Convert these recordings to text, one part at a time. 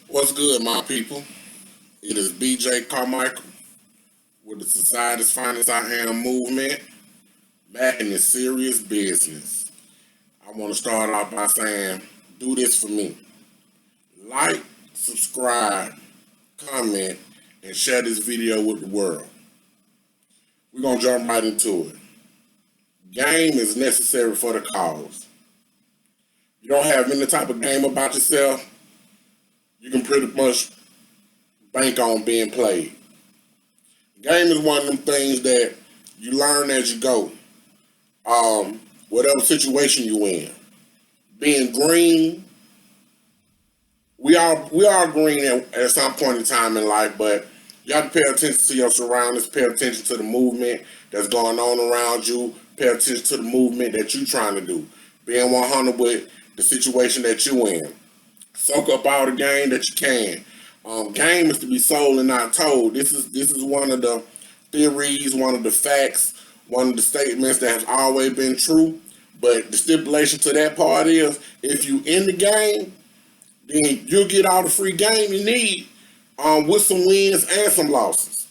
What's good, my people? It is BJ Carmichael with the Society's Finest I Am movement, back in this serious business. I want to start off by saying, do this for me. Like, subscribe, comment, and share this video with the world. We're going to jump right into it. Game is necessary for the cause. You don't have any type of game about yourself, you can pretty much bank on being played. Game is one of them things that you learn as you go. Whatever situation you in. Being green, we are green at some point in time in life, but you have to pay attention to your surroundings, pay attention to the movement that's going on around you, pay attention to the movement that you're trying to do. Being 100 with the situation that you in. Soak up all the game that you can. Game is to be sold and not told. This is one of the theories, one of the facts, one of the statements that has always been true. But the stipulation to that part is, if you in the game, then you'll get all the free game you need with some wins and some losses.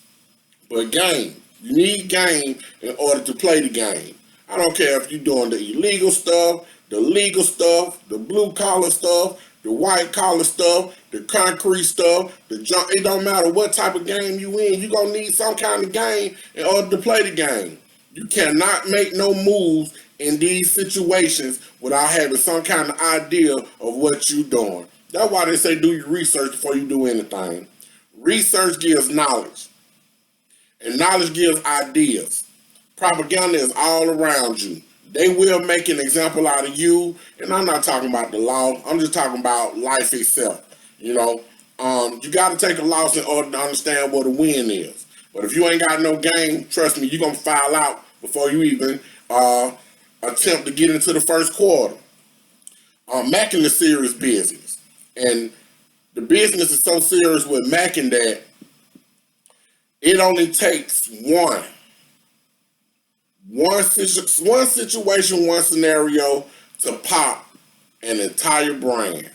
But game, you need game in order to play the game. I don't care if you're doing the illegal stuff, the legal stuff, the blue collar stuff, the white collar stuff, the concrete stuff, the junk. It don't matter what type of game you in. You're going to need some kind of game in order to play the game. You cannot make no moves in these situations without having some kind of idea of what you're doing. That's why they say do your research before you do anything. Research gives knowledge, and knowledge gives ideas. Propaganda is all around you. They will make an example out of you, and I'm not talking about the law. I'm just talking about life itself. You know, you got to take a loss in order to understand what a win is. But if you ain't got no game, trust me, you're going to foul out before you even attempt to get into the first quarter. Macking is serious business. And the business is so serious with macking that it only takes one situation, one scenario to pop an entire brand.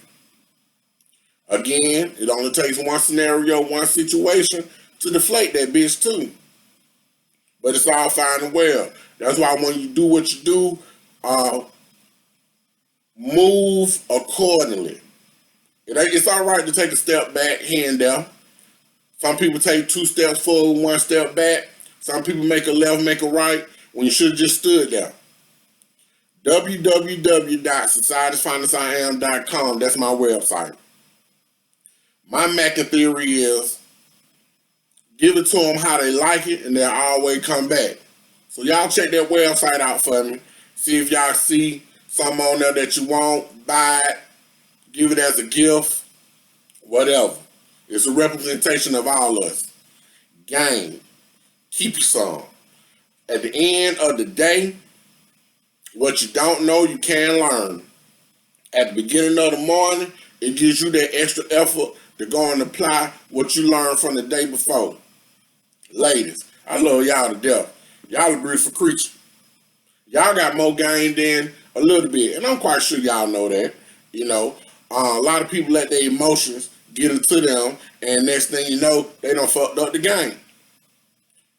Again, it only takes one scenario, one situation to deflate that bitch too. But it's all fine and well. That's why when you do what you do, move accordingly. It's all right to take a step back here and there. Some people take 2 steps forward, 1 step back. Some people make a left, make a right, when you should have just stood there. www.societysfinestiam.com. That's my website. My macking theory is give it to them how they like it, and they'll always come back. So y'all check that website out for me. See if y'all see something on there that you want. Buy it. Give it as a gift. Whatever. It's a representation of all of us. Game. Keep you some. At the end of the day, what you don't know, you can learn. At the beginning of the morning, it gives you that extra effort to go and apply what you learned from the day before. Ladies, I love y'all to death. Y'all a beautiful creature. Y'all got more game than a little bit, and I'm quite sure y'all know that. You know, a lot of people let their emotions get into them, and next thing you know, they done fucked up the game.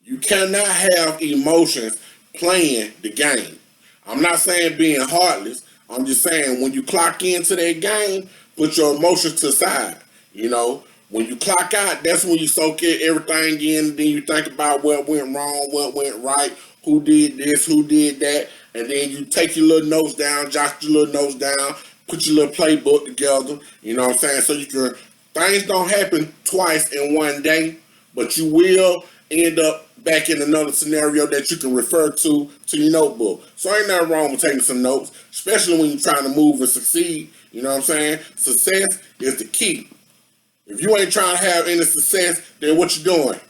You cannot have emotions playing the game. I'm not saying being heartless. I'm just saying when you clock into that game, put your emotions to the side. You know, when you clock out, that's when you soak everything in, and then you think about what went wrong, what went right, who did this, who did that, and then you take your little notes down, jot your little notes down, put your little playbook together, you know what I'm saying? So you can, things don't happen twice in one day, but you will end up back in another scenario that you can refer to your notebook. So ain't nothing wrong with taking some notes, especially when you're trying to move and succeed. You know what I'm saying? Success is the key. If you ain't trying to have any success, then what you doing?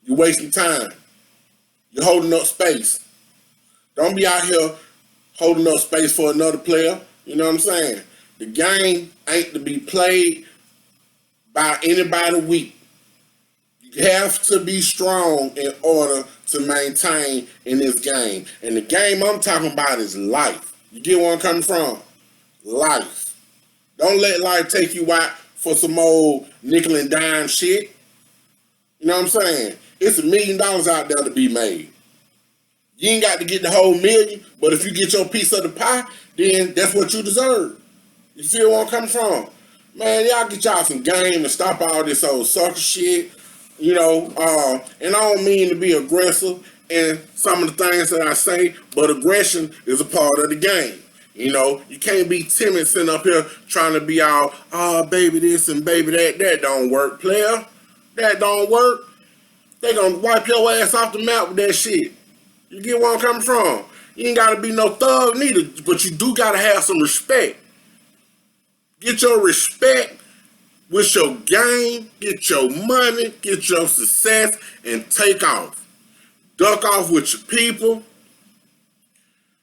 You're wasting time. You're holding up space. Don't be out here holding up space for another player. You know what I'm saying? The game ain't to be played by anybody weak. You have to be strong in order to maintain in this game. And the game I'm talking about is life. You get where I'm coming from? Life. Don't let life take you out for some old nickel and dime shit. You know what I'm saying? It's $1 million out there to be made. You ain't got to get the whole million, but if you get your piece of the pie, then that's what you deserve. You feel where I'm coming from? Man, y'all get y'all some game and stop all this old sucker shit. You know, and I don't mean to be aggressive in some of the things that I say, but aggression is a part of the game. You know, you can't be timid sitting up here trying to be all, oh, baby this and baby that. That don't work, player. That don't work. They gonna wipe your ass off the map with that shit. You get where I'm coming from? You ain't gotta be no thug neither, but you do gotta have some respect. Get your respect with your game, get your money, get your success, and take off. Duck off with your people.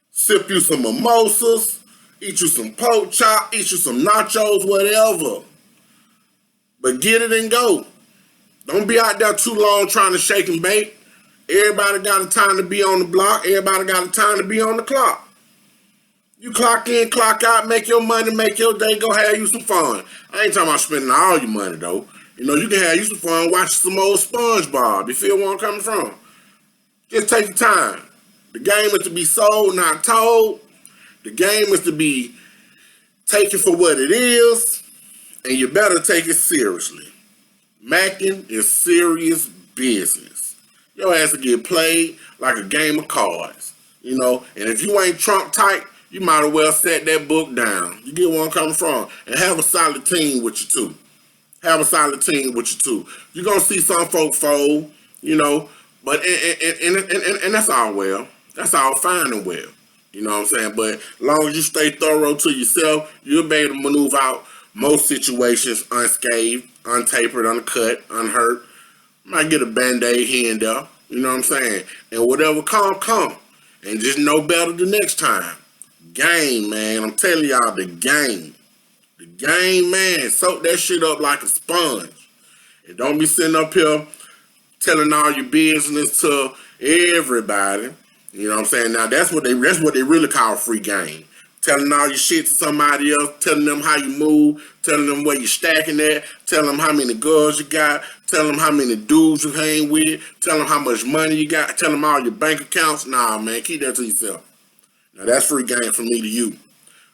Sip you some mimosas. Eat you some pork chop. Eat you some nachos, whatever. But get it and go. Don't be out there too long trying to shake and bake. Everybody got a time to be on the block. Everybody got a time to be on the clock. You clock in, clock out, make your money, make your day, go have you some fun. I ain't talking about spending all your money, though. You know, you can have you some fun watching some old SpongeBob. You feel where I'm coming from? Just take your time. The game is to be sold, not told. The game is to be taken for what it is, and you better take it seriously. Macking is serious business. Your ass will get played like a game of cards, you know, and if you ain't Trump tight, you might as well set that book down. You get where I'm coming from? And have a solid team with you, too. Have a solid team with you, too. You're going to see some folk fold, you know, but and that's all well. That's all fine and well. You know what I'm saying? But as long as you stay thorough to yourself, you'll be able to maneuver out most situations unscathed, untapered, uncut, unhurt. Might get a Band-Aid here and there. You know what I'm saying? And whatever come. And just know better the next time. Game, man. I'm telling y'all, the game. The game, man. Soak that shit up like a sponge. And don't be sitting up here telling all your business to everybody. You know what I'm saying? Now that's what they really call free game. Telling all your shit to somebody else, telling them how you move, telling them where you stacking at, telling them how many girls you got, telling them how many dudes you hang with, telling them how much money you got, telling them all your bank accounts. Nah, man, keep that to yourself. Now that's free game from me to you.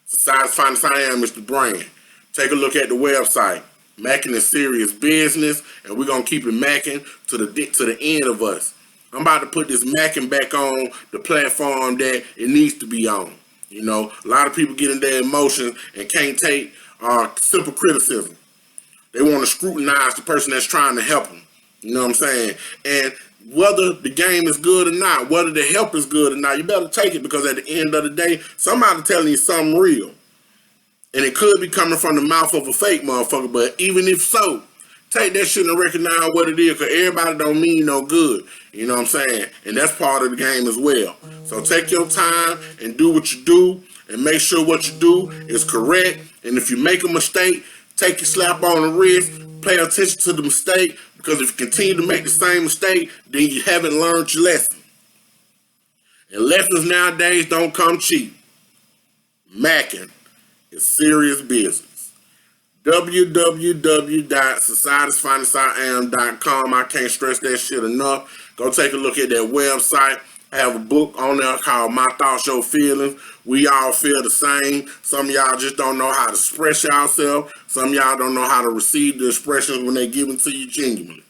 Society's finest I am, Mr. Brand. Take a look at the website. Macking is serious business, and we're gonna keep it macking to the end of us. I'm about to put this macking back on the platform that it needs to be on. You know, a lot of people get in their emotions and can't take simple criticism. They want to scrutinize the person that's trying to help them. You know what I'm saying? And whether the game is good or not, whether the help is good or not, you better take it, because at the end of the day, somebody telling you something real. And it could be coming from the mouth of a fake motherfucker, but even if so, take that shit and recognize what it is, because everybody don't mean no good. You know what I'm saying? And that's part of the game as well. So take your time and do what you do, and make sure what you do is correct. And if you make a mistake, take your slap on the wrist, pay attention to the mistake, because if you continue to make the same mistake, then you haven't learned your lesson. And lessons nowadays don't come cheap. Macking is serious business. www.societysfinestiam.com. I can't stress that shit enough. Go take a look at that website. I have a book on there called My Thoughts, Your Feelings. We all feel the same. Some of y'all just don't know how to express yourself. Some of y'all don't know how to receive the expressions when they give them to you genuinely.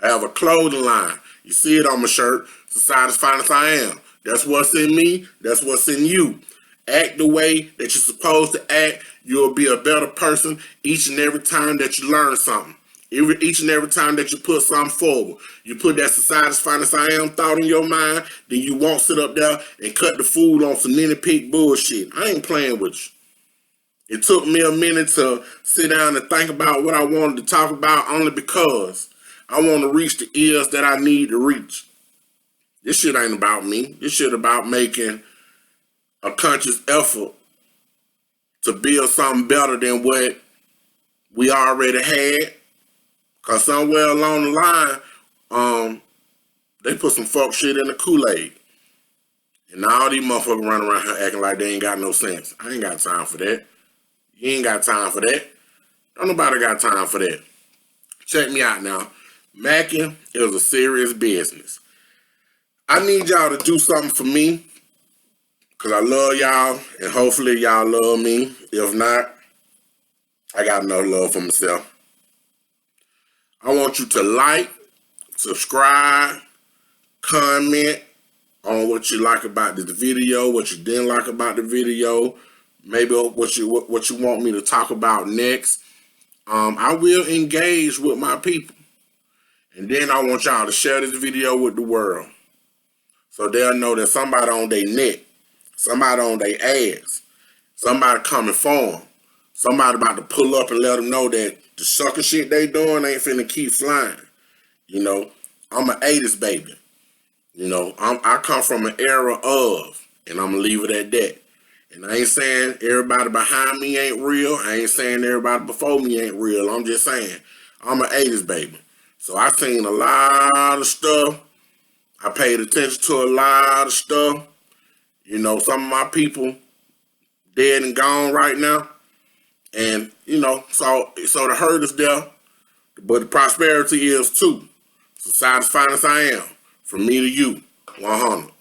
I have a clothing line. You see it on my shirt. Society's Finest I Am. That's what's in me. That's what's in you. Act the way that you're supposed to act. You'll be a better person each and every time that you learn something. Each and every time that you put something forward. You put that Society's Finest I Am thought in your mind, then you won't sit up there and cut the fool on some nitty-pick bullshit. I ain't playing with you. It took me a minute to sit down and think about what I wanted to talk about, only because I want to reach the ears that I need to reach. This shit ain't about me. This shit about making a conscious effort to build something better than what we already had. Because somewhere along the line, they put some fuck shit in the Kool-Aid. And now all these motherfuckers running around here acting like they ain't got no sense. I ain't got time for that. You ain't got time for that. Don't nobody got time for that. Check me out now. Macking is a serious business. I need y'all to do something for me because I love y'all and hopefully y'all love me. If not, I got enough love for myself. I want you to like, subscribe, comment on what you like about this video, what you didn't like about the video, maybe what you want me to talk about next. I will engage with my people. And then I want y'all to share this video with the world so they'll know that somebody on their neck, somebody on their ass, somebody coming for them, somebody about to pull up and let them know that the sucker shit they doing ain't finna keep flying. You know, I'm an 80s baby. You know, I come from an era of, and I'm gonna leave it at that. And I ain't saying everybody behind me ain't real. I ain't saying everybody before me ain't real. I'm just saying I'm an 80s baby. So I seen a lot of stuff. I paid attention to a lot of stuff. You know, some of my people dead and gone right now. And, you know, so the hurt is there, but the prosperity is too. Society's finest I am. From me to you, 100.